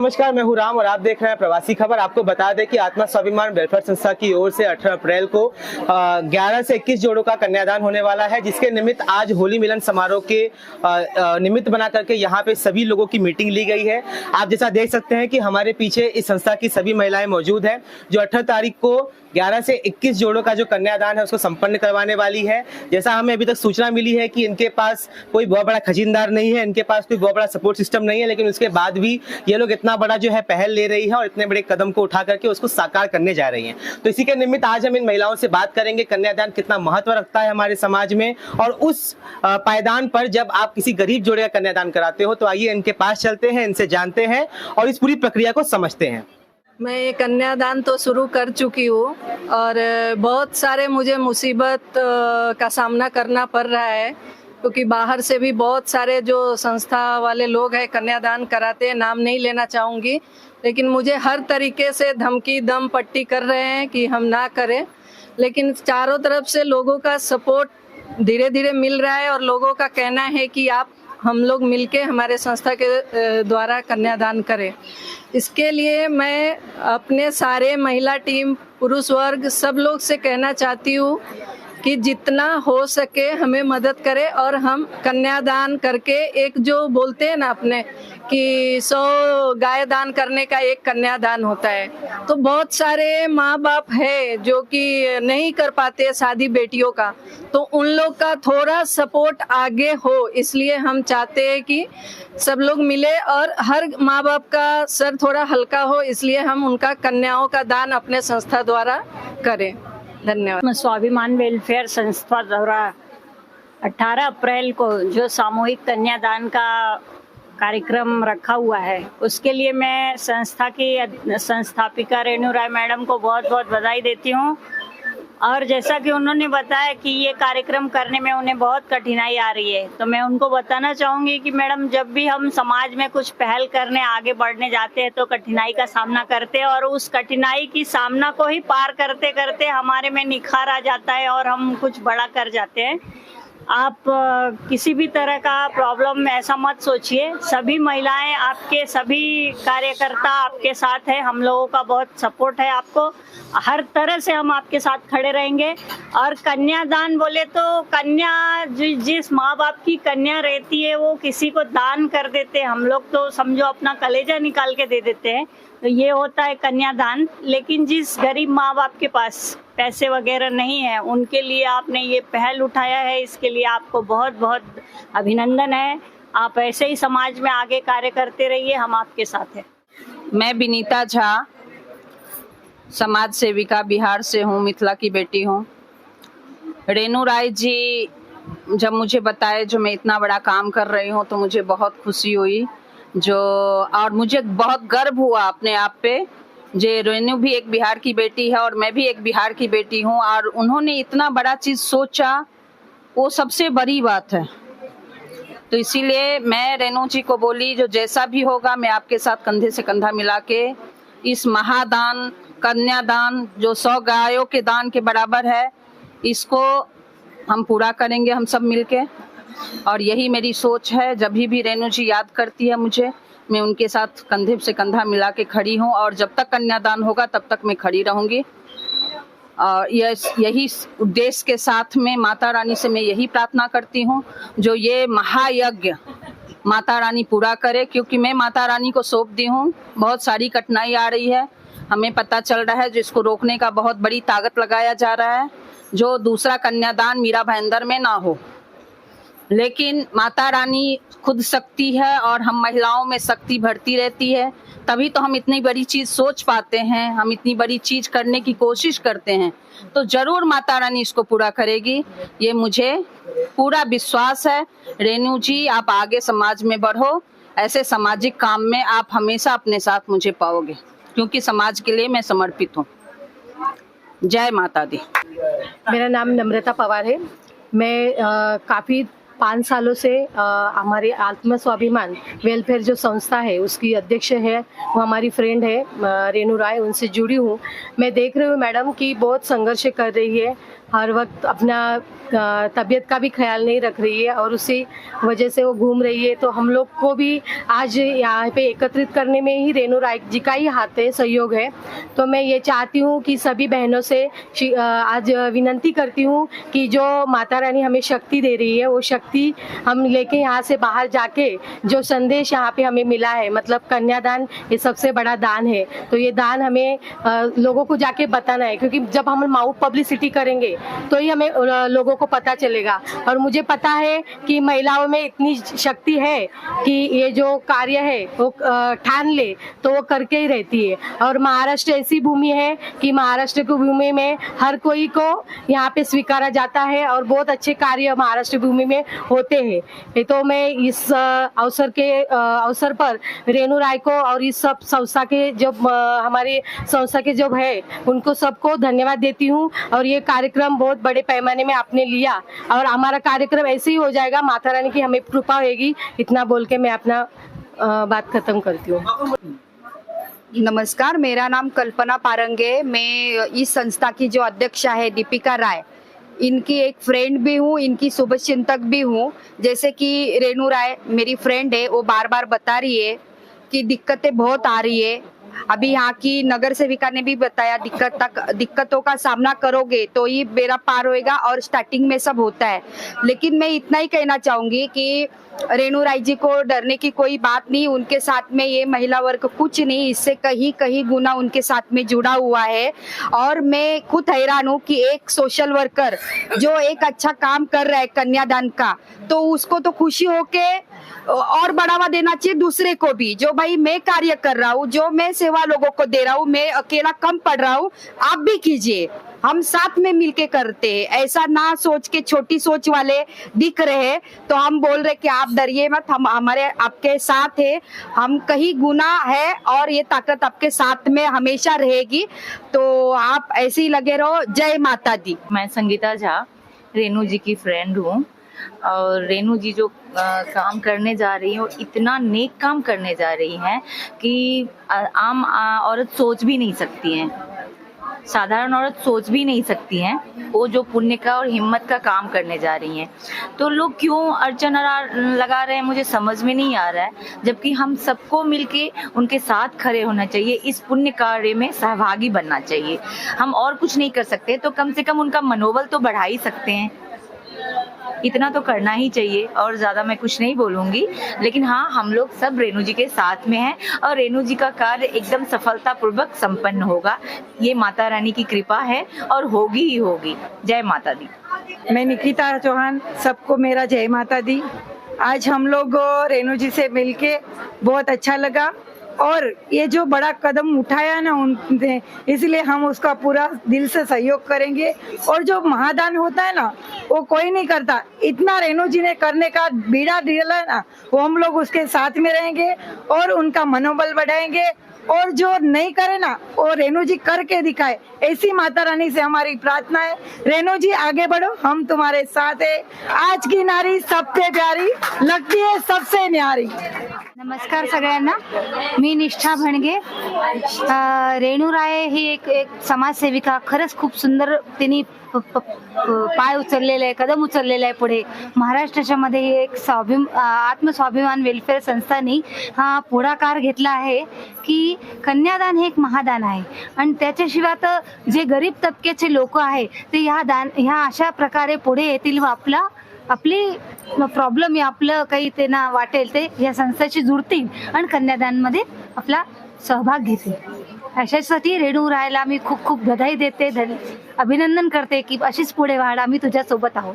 नमस्कार, मैं हूं राम और आप देख रहे हैं प्रवासी खबर। आपको बता दें कि आत्मा स्वाभिमान वेलफेयर संस्था की ओर से 18 अप्रैल को 11 से 21 जोड़ों का कन्यादान होने वाला है, जिसके निमित्त आज होली मिलन समारोह के निमित्त बना करके यहाँ पे सभी लोगों की मीटिंग ली गई है। आप जैसा देख सकते हैं कि हमारे पीछे इस संस्था की सभी महिलाएं मौजूद हैं, जो 18 तारीख को 11 से 21 जोड़ों का जो कन्यादान है उसको संपन्न करवाने वाली है। जैसा हमें अभी तक सूचना मिली है कि इनके पास कोई बहुत बड़ा खजीनदार नहीं है, इनके पास कोई बहुत बड़ा सपोर्ट सिस्टम नहीं है, लेकिन उसके बाद भी ये लोग इतना बड़ा जो है पहल ले रही है और इतने बड़े कदम को उठा करके उसको साकार करने जा रही हैं। तो इसी के निमित्त आज हम इन महिलाओं से बात करेंगे कन्यादान कितना महत्व रखता है हमारे समाज में, और उस पायदान पर जब आप किसी गरीब जोड़े का कन्यादान कराते हो तो आइए इनके पास चलते हैं, इनसे जानते हैं और इस पूरी प्रक्रिया को समझते हैं। मैं कन्यादान तो शुरू कर चुकी हूँ और बहुत सारे मुझे मुसीबत का सामना करना पड़ रहा है, क्योंकि बाहर से भी बहुत सारे जो संस्था वाले लोग हैं कन्यादान कराते हैं, नाम नहीं लेना चाहूँगी, लेकिन मुझे हर तरीके से धमकी दम पट्टी कर रहे हैं कि हम ना करें। लेकिन चारों तरफ से लोगों का सपोर्ट धीरे धीरे मिल रहा है और लोगों का कहना है कि हम लोग मिलके हमारे संस्था के द्वारा कन्यादान करें। इसके लिए मैं अपने सारे महिला टीम, पुरुष वर्ग, सब लोग से कहना चाहती हूँ कि जितना हो सके हमें मदद करे और हम कन्यादान करके, एक जो बोलते हैं ना अपने कि 100 गाय दान करने का एक कन्यादान होता है, तो बहुत सारे माँ बाप है जो कि नहीं कर पाते शादी बेटियों का, तो उन लोग का थोड़ा सपोर्ट आगे हो, इसलिए हम चाहते हैं कि सब लोग मिले और हर माँ बाप का सर थोड़ा हल्का हो, इसलिए हम उनका कन्याओं का दान अपने संस्था द्वारा करें। धन्यवाद। स्वाभिमान वेलफेयर संस्था द्वारा 18 अप्रैल को जो सामूहिक कन्यादान का कार्यक्रम रखा हुआ है, उसके लिए मैं संस्था की संस्थापिका रेणु राय मैडम को बहुत बहुत बधाई देती हूँ। और जैसा कि उन्होंने बताया कि ये कार्यक्रम करने में उन्हें बहुत कठिनाई आ रही है, तो मैं उनको बताना चाहूँगी कि मैडम, जब भी हम समाज में कुछ पहल करने आगे बढ़ने जाते हैं तो कठिनाई का सामना करते हैं, और उस कठिनाई की सामना को ही पार करते करते हमारे में निखार आ जाता है और हम कुछ बड़ा कर जाते हैं। आप किसी भी तरह का प्रॉब्लम में ऐसा मत सोचिए, सभी महिलाएं, आपके सभी कार्यकर्ता आपके साथ है, हम लोगों का बहुत सपोर्ट है, आपको हर तरह से हम आपके साथ खड़े रहेंगे। और कन्यादान बोले तो कन्या जिस माँ बाप की कन्या रहती है वो किसी को दान कर देते हैं, हम लोग तो समझो अपना कलेजा निकाल के दे देते हैं, तो ये होता है कन्यादान। लेकिन जिस गरीब माँ बाप के पास पैसे वगैरह नहीं है, उनके लिए आपने ये पहल उठाया है, इसके लिए आपको बहुत बहुत अभिनंदन है। आप ऐसे ही समाज में आगे कार्य करते रहिए, हम आपके साथ हैं। मैं विनीता झा, समाज सेविका, बिहार से हूँ, मिथिला की बेटी हूँ। रेणु राय जी जब मुझे बताए जो मैं इतना बड़ा काम कर रही हूँ तो मुझे बहुत खुशी हुई, और मुझे बहुत गर्व हुआ अपने आप पे। जे रेणु भी एक बिहार की बेटी है और मैं भी एक बिहार की बेटी हूँ, और उन्होंने इतना बड़ा चीज़ सोचा, वो सबसे बड़ी बात है। तो इसीलिए मैं रेणु जी को बोली जो जैसा भी होगा मैं आपके साथ कंधे से कंधा मिला के इस महादान, कन्यादान जो 100 गायों के दान के बराबर है, इसको हम पूरा करेंगे, हम सब मिलके। और यही मेरी सोच है। जब भी रेणु जी याद करती है मुझे, मैं उनके साथ कंधे से कंधा मिला के खड़ी हूँ, और जब तक कन्यादान होगा तब तक मैं खड़ी रहूँगी। और यही उद्देश्य के साथ में माता रानी से मैं यही प्रार्थना करती हूँ जो ये महायज्ञ माता रानी पूरा करे, क्योंकि मैं माता रानी को सौंप दी हूँ। बहुत सारी कठिनाई आ रही है, हमें पता चल रहा है, जिसको रोकने का बहुत बड़ी ताकत लगाया जा रहा है, जो दूसरा कन्यादान मीरा भाईंदर में ना हो। लेकिन माता रानी खुद शक्ति है और हम महिलाओं में शक्ति भरती रहती है, तभी तो हम इतनी बड़ी चीज़ सोच पाते हैं, हम इतनी बड़ी चीज़ करने की कोशिश करते हैं। तो जरूर माता रानी इसको पूरा करेगी, ये मुझे पूरा विश्वास है। रेणु जी, आप आगे समाज में बढ़ो, ऐसे सामाजिक काम में आप हमेशा अपने साथ मुझे पाओगे, क्योंकि समाज के लिए मैं समर्पित हूँ। जय माता दी। मेरा नाम नम्रता पवार है। मैं काफ़ी 5 सालों से हमारे आत्म स्वाभिमान वेलफेयर जो संस्था है उसकी अध्यक्ष है, वो हमारी फ्रेंड है रेनू राय, उनसे जुड़ी हूँ। मैं देख रही हूँ मैडम कि बहुत संघर्ष कर रही है, हर वक्त अपना तबीयत का भी ख्याल नहीं रख रही है और उसी वजह से वो घूम रही है। तो हम लोग को भी आज यहाँ पे एकत्रित करने में ही रेनू राय जी का ही हाथ है, सहयोग है। तो मैं ये चाहती हूँ कि सभी बहनों से आज विनती करती हूँ कि जो माता रानी हमें शक्ति दे रही है वो शक्ति हम लेके यहाँ से बाहर जाके जो संदेश यहाँ पे हमें मिला है, मतलब कन्यादान ये सबसे बड़ा दान है, तो ये दान हमें लोगों को जाके बताना है, क्योंकि जब हम माउथ पब्लिसिटी करेंगे तो ही हमें लोगों को पता चलेगा। और मुझे पता है कि महिलाओं में इतनी शक्ति है कि ये जो कार्य है वो ठान ले तो वो करके ही रहती है। और महाराष्ट्र ऐसी भूमि है कि महाराष्ट्र की भूमि में हर कोई को यहाँ पे स्वीकारा जाता है और बहुत अच्छे कार्य महाराष्ट्र भूमि में होते हैं। तो मैं इस अवसर पर रेनू राय को और इस सब संस्था के जो हमारे संस्था के जो है उनको सबको धन्यवाद देती हूँ। और ये कार्यक्रम बहुत बड़े पैमाने में आपने लिया और हमारा कार्यक्रम ऐसे ही हो जाएगा, माता रानी की हमें कृपा होगी। इतना बोल के मैं अपना बात खत्म करती हूँ। नमस्कार, मेरा नाम कल्पना पारंगे, मैं इस संस्था की जो अध्यक्ष है दीपिका राय, इनकी एक फ्रेंड भी हूँ, इनकी शुभचिंतक भी हूँ। जैसे कि रेनू राय मेरी फ्रेंड है, वो बार बार बता रही है कि दिक्कतें बहुत आ रही है। अभी यहाँ की नगर सेविका ने भी बताया दिक्कतों का सामना करोगे तो ही बेड़ा पार होएगा और स्टार्टिंग में सब होता है। लेकिन मैं इतना ही कहना चाहूंगी कि रेनू राय जी को डरने की कोई बात नहीं, उनके साथ में ये महिला वर्ग कुछ नहीं, इससे कहीं कहीं गुना उनके साथ में जुड़ा हुआ है। और मैं खुद हैरान हूँ कि एक सोशल वर्कर जो एक अच्छा काम कर रहा है कन्यादान का, तो उसको तो खुशी होके और बढ़ावा देना चाहिए दूसरे को भी। जो भाई मैं कार्य कर रहा हूँ, जो मैं सेवा लोगों को दे रहा हूँ, मैं अकेला कम पड़ रहा हूँ, आप भी कीजिए, हम साथ में मिलके करते हैं। ऐसा ना सोच के छोटी सोच वाले दिख रहे हैं तो हम बोल रहे कि आप डरिए मत, हम हमारे आपके साथ है, हम कहीं गुना है और ये ताकत आपके साथ में हमेशा रहेगी। तो आप ऐसे ही लगे रहो। जय माता दी। मैं संगीता झा रेनू जी की फ्रेंड हूँ और रेनू जी जो काम करने जा रही है वो इतना नेक काम करने जा रही हैं कि आम औरत सोच भी नहीं सकती हैं, साधारण औरत सोच भी नहीं सकती हैं वो जो पुण्य का और हिम्मत का काम करने जा रही हैं। तो लोग क्यों अर्चना लगा रहे हैं मुझे समझ में नहीं आ रहा है, जबकि हम सबको मिलके उनके साथ खड़े होना चाहिए, इस पुण्य कार्य में सहभागी बनना चाहिए। हम और कुछ नहीं कर सकते तो कम से कम उनका मनोबल तो बढ़ा ही सकते हैं, इतना तो करना ही चाहिए। और ज़्यादा मैं कुछ नहीं बोलूँगी, लेकिन हाँ, हम लोग सब रेनू जी के साथ में हैं और रेनू जी का कार्य एकदम सफलतापूर्वक संपन्न होगा। ये माता रानी की कृपा है और होगी ही होगी। जय माता दी। मैं निकिता चौहान, सबको मेरा जय माता दी। आज हम लोग रेनू जी से मिलके बहुत अच्छा लगा और ये जो बड़ा कदम उठाया ना उनने, इसलिए हम उसका पूरा दिल से सहयोग करेंगे। और जो महादान होता है ना वो कोई नहीं करता, इतना रेनू जी ने करने का बीड़ा दिया है ना, वो हम लोग उसके साथ में रहेंगे और उनका मनोबल बढ़ाएंगे। और जो नहीं करे ना वो रेनू जी करके दिखाए, ऐसी माता रानी से हमारी प्रार्थना है। रेनू जी आगे बढ़ो, हम तुम्हारे साथ है। आज की नारी सबसे प्यारी लगती है सबसे न्यारी। नमस्कार सगळ्यांना, मी निष्ठा भणगे। रेणू राय ही एक समाजसेविका, खरंच खूप सुंदर तिने पाय उचललेला आहे, कदम उचललेला आहे पुढे। महाराष्ट्राच्या मध्ये ही एक आत्मस्वाभिमान वेलफेअर संस्थांनी हा पुढाकार घेतला आहे की कन्यादान हे एक महादान आहे आणि त्याच्याशिवाय तर जे गरीब तबक्याचे लोक आहे ते ह्या अशा प्रकारे पुढे येतील व आपली प्रॉब्लेम या आपलं काही त्यांना वाटेल ते या संस्थेशी जुळतील आणि कन्यादानमध्ये आपला सहभाग घेतील। अशासाठी रेणू रायला मी खूप खूप बधाई देते, अभिनंदन करते की अशीच पुढे वाढ, आम्ही तुझ्या सोबत आहोत।